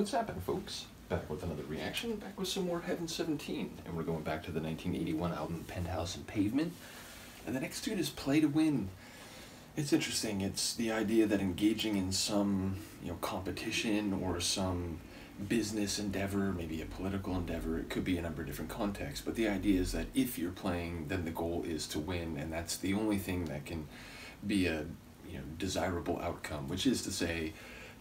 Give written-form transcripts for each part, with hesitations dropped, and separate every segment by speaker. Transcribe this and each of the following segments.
Speaker 1: What's happening, folks? Back with another reaction, back with some more Heaven 17, and we're going back to the 1981 album Penthouse and Pavement, and the next tune is Play to Win. It's interesting. It's the idea that engaging in some, competition or some business endeavor, maybe a political endeavor, it could be a number of different contexts, but the idea is that if you're playing, then the goal is to win, and that's the only thing that can be a desirable outcome, which is to say,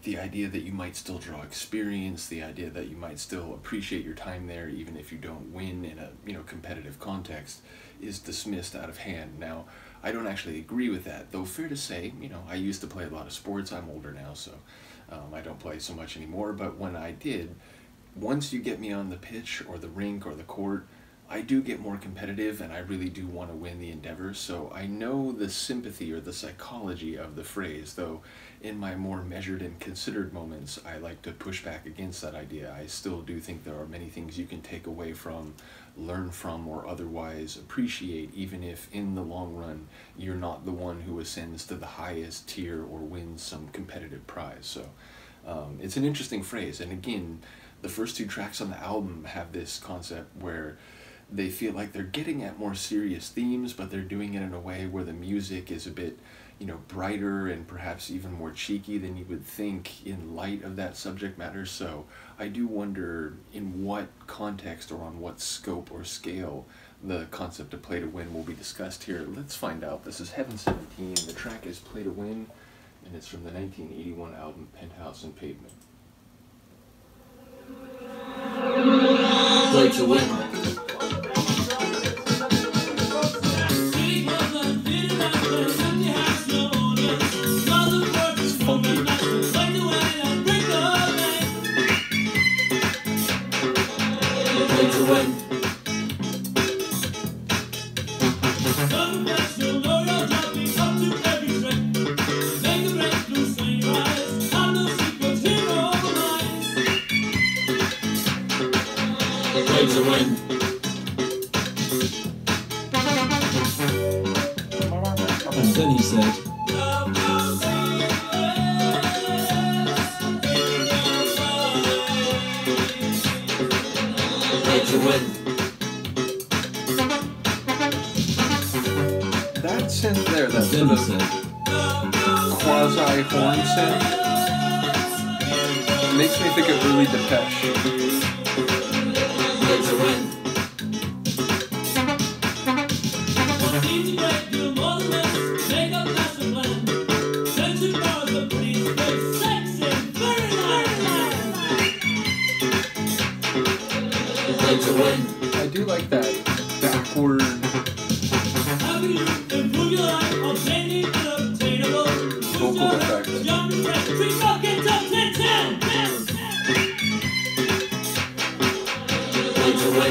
Speaker 1: the idea that you might still draw experience, the idea that you might still appreciate your time there even if you don't win in a competitive context, is dismissed out of hand. Now, I don't actually agree with that, though fair to say, I used to play a lot of sports. I'm older now, so I don't play so much anymore, but when I did, once you get me on the pitch or the rink or the court, I do get more competitive and I really do want to win the endeavor, so I know the sympathy or the psychology of the phrase, though in my more measured and considered moments, I like to push back against that idea. I still do think there are many things you can take away from, learn from, or otherwise appreciate, even if in the long run you're not the one who ascends to the highest tier or wins some competitive prize. So it's an interesting phrase, and again, the first two tracks on the album have this concept where they feel like they're getting at more serious themes, but they're doing it in a way where the music is a bit, brighter and perhaps even more cheeky than you would think in light of that subject matter. So I do wonder in what context or on what scope or scale the concept of Play to Win will be discussed here. Let's find out. This is Heaven 17. The track is Play to Win, and it's from the 1981 album Penthouse and Pavement.
Speaker 2: Play to win. And then he said, play to win.
Speaker 1: That synth there, that sort of quasi-horn synth, makes me think of Really Depeche.
Speaker 2: Play to win.
Speaker 1: I do like that backward vocal effect.
Speaker 2: Play to win.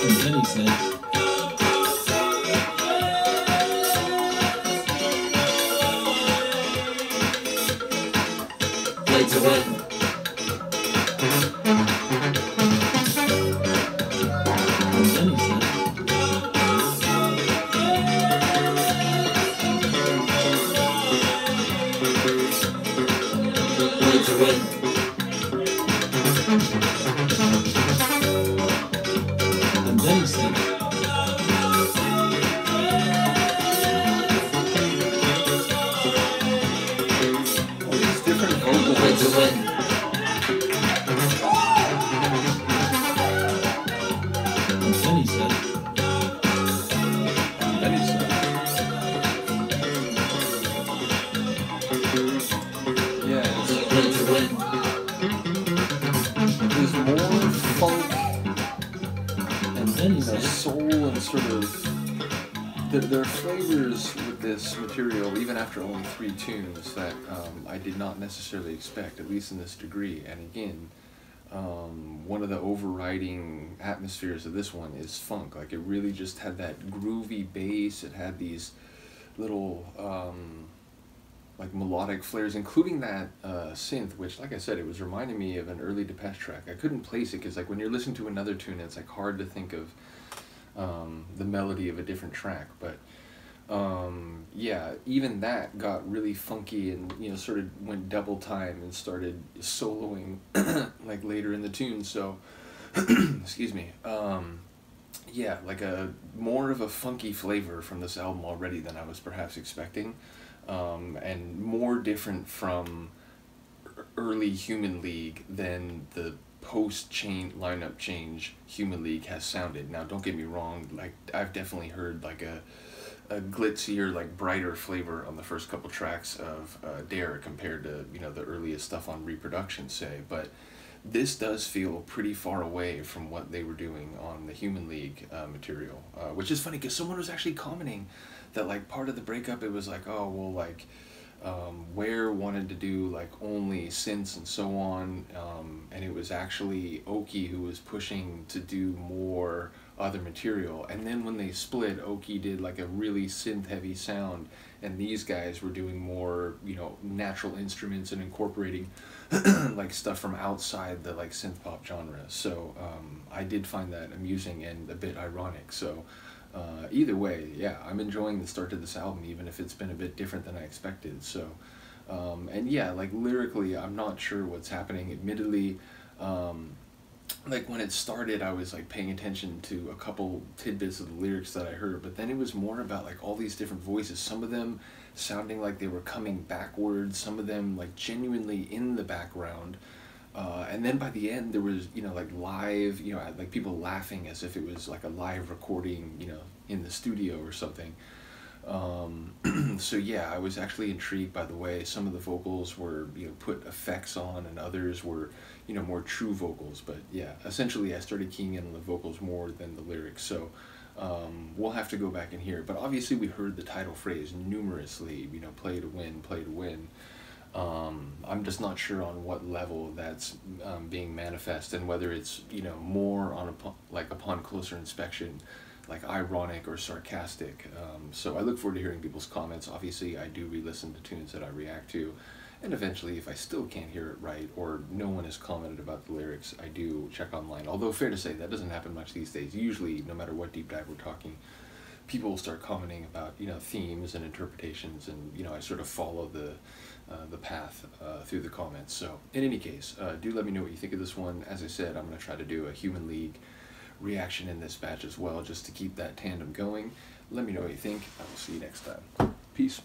Speaker 2: And then he said, play to win. And then he said,
Speaker 1: all these different vocals.
Speaker 2: play to win. And then he said,
Speaker 1: And then he said, Yeah,
Speaker 2: Play to win.
Speaker 1: there's more funk and
Speaker 2: Then he said,
Speaker 1: soul and sort of there are flavors with this material, even after only 3 tunes, that I did not necessarily expect, at least in this degree. And again, one of the overriding atmospheres of this one is funk. Like, it really just had that groovy bass. It had these little like melodic flares, including that synth, which, like I said, it was reminding me of an early Depeche track. I couldn't place it because, like, when you're listening to another tune, it's like hard to think of the melody of a different track. But yeah, even that got really funky and, you know, sort of went double time and started soloing like later in the tune. So excuse me, yeah, like a more of a funky flavor from this album already than I was perhaps expecting, and more different from early Human League than the post-chain lineup change Human League has sounded. Now, don't get me wrong, like, I've definitely heard like a glitzier, like brighter flavor on the first couple tracks of Dare compared to, you know, the earliest stuff on Reproduction, say, but this does feel pretty far away from what they were doing on the Human League material, which is funny because someone was actually commenting that, like, part of the breakup, it was like, oh, well, like, Ware wanted to do like only synths and so on, and it was actually Oki who was pushing to do more other material. And then when they split, Oki did like a really synth heavy sound, and these guys were doing more, you know, natural instruments and incorporating like stuff from outside the like synth pop genre. So I did find that amusing and a bit ironic. So either way, yeah, I'm enjoying the start to this album, even if it's been a bit different than I expected. So, and yeah, like lyrically, I'm not sure what's happening. Admittedly, like when it started, I was like paying attention to a couple tidbits of the lyrics that I heard, but then it was more about like all these different voices, some of them sounding like they were coming backwards, some of them like genuinely in the background. And then by the end, there was, you know, like live, you know, like people laughing as if it was like a live recording, you know, in the studio or something. So yeah, I was actually intrigued by the way some of the vocals were, you know, put effects on, and others were, you know, more true vocals. But yeah, essentially I started keying in on the vocals more than the lyrics. So we'll have to go back and hear it. But obviously we heard the title phrase numerously, you know, play to win, play to win. I'm just not sure on what level that's being manifest, and whether it's, you know, more on like upon closer inspection, like ironic or sarcastic. So I look forward to hearing people's comments. Obviously, I do re-listen to tunes that I react to, and eventually, if I still can't hear it right or no one has commented about the lyrics, I do check online. Although fair to say that doesn't happen much these days. Usually, no matter what deep dive we're talking, people will start commenting about, you know, themes and interpretations, and, you know, I sort of follow the path through the comments. So in any case, do let me know what you think of this one. As I said, I'm going to try to do a Human League reaction in this batch as well, just to keep that tandem going. Let me know what you think. I will see you next time. Peace.